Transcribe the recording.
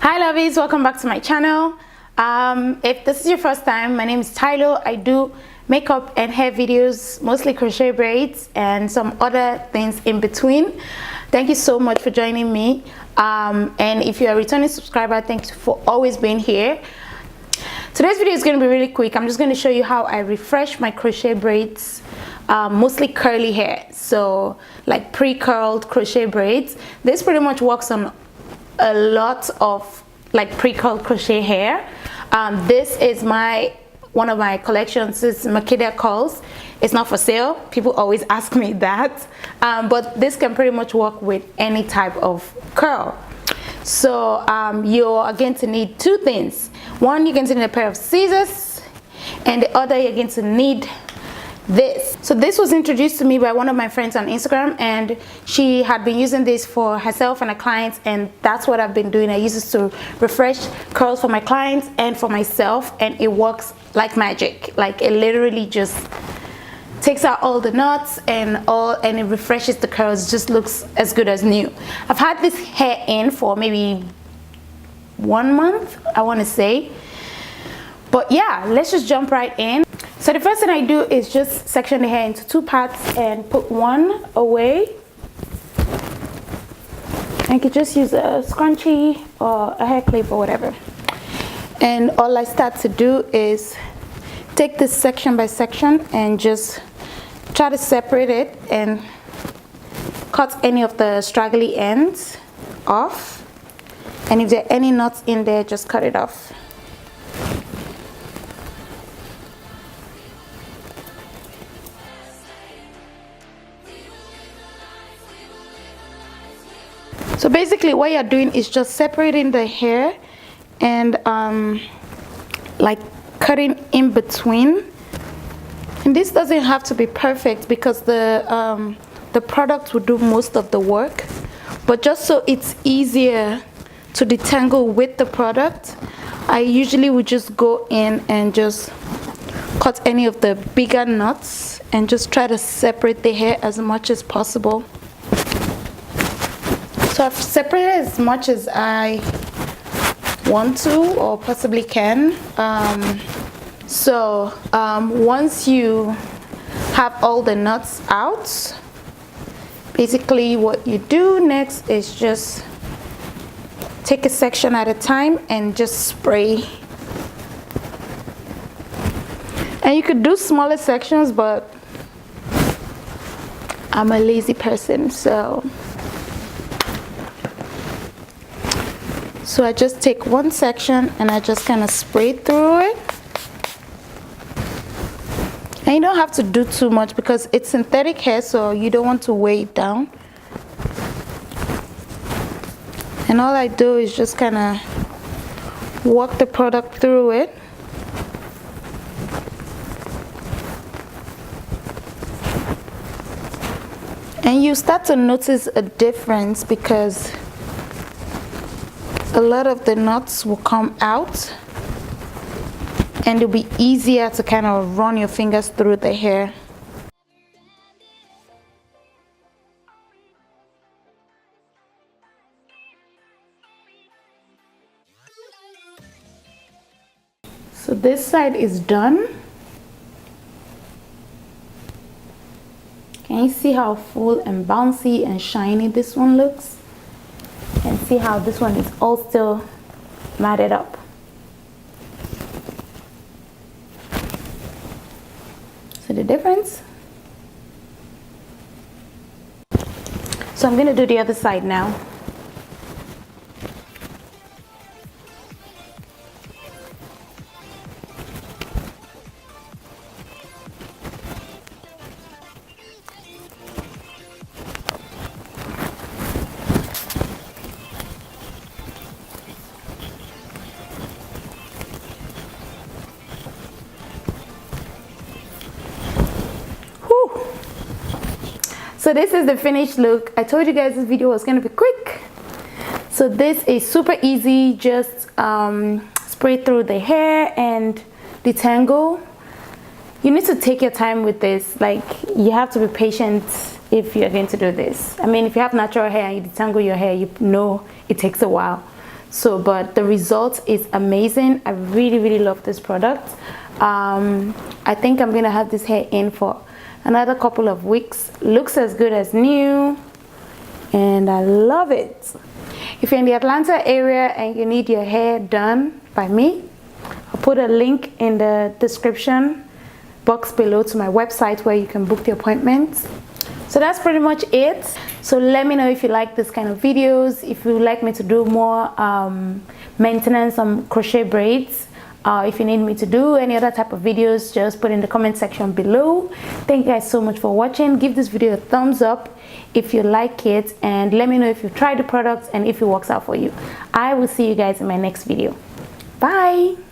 Hi lovies, welcome back to my channel. If this is your first time, my name is TAI-LO. I do makeup and hair videos, mostly crochet braids and some other things in between. Thank you so much for joining me. And if you're a returning subscriber, thanks for always being here. Today's video is going to be really quick. I'm just going to show you how I refresh my crochet braids, mostly curly hair, so like pre-curled crochet braids. This pretty much works on a lot of like pre-curled crochet hair. This is one of my collections. It's Makeda Curls. It's not for sale. People always ask me that, but this can pretty much work with any type of curl. So you're going to need two things. One, you're going to need a pair of scissors, and the other, you're going to need this. So this was introduced to me by one of my friends on Instagram, and she had been using this for herself and her clients, and that's what I've been doing. I use this to refresh curls for my clients and for myself, and it works like magic. Like, it literally just takes out all the knots and it refreshes the curls. It just looks as good as new. I've had this hair in for maybe 1 month, I want to say. But yeah, let's just jump right in. So the first thing I do is just section the hair into two parts and put one away. I could just use a scrunchie or a hair clip or whatever. And all I start to do is take this section by section and just try to separate it and cut any of the straggly ends off. And if there are any knots in there, just cut it off. So basically what you're doing is just separating the hair and like cutting in between. And this doesn't have to be perfect because the product will do most of the work, but just so it's easier to detangle with the product, I usually would just go in and just cut any of the bigger knots and just try to separate the hair as much as possible. So I've separated as much as I want to or possibly can. Once you have all the knots out, basically what you do next is just take a section at a time and just spray. And you could do smaller sections, but I'm a lazy person, so I just take one section and I just kind of spray through it. And you don't have to do too much because it's synthetic hair, so you don't want to weigh it down. And all I do is just kind of walk the product through it. And you start to notice a difference because a lot of the knots will come out and it'll be easier to kind of run your fingers through the hair. So this side is done. Can you see how full and bouncy and shiny this one looks? And see how this one is all still matted up. See the difference? So I'm going to do the other side now. So this is the finished look. I told you guys this video was going to be quick. So this is super easy. Just spray through the hair and detangle. You need to take your time with this. Like, you have to be patient if you're going to do this. I mean, if you have natural hair and you detangle your hair, you know it takes a while. So but the result is amazing. I really love this product. I think I'm gonna have this hair in for another couple of weeks. Looks as good as new, and I love it. If you're in the Atlanta area and you need your hair done by me, I'll put a link in the description box below to my website where you can book the appointments. So that's pretty much it. So let me know if you like this kind of videos, if you would like me to do more maintenance on crochet braids. If you need me to do any other type of videos, just put in the comment section below. Thank you guys so much for watching. Give this video a thumbs up if you like it, and let me know if you tried the products and if it works out for you. I will see you guys in my next video. Bye.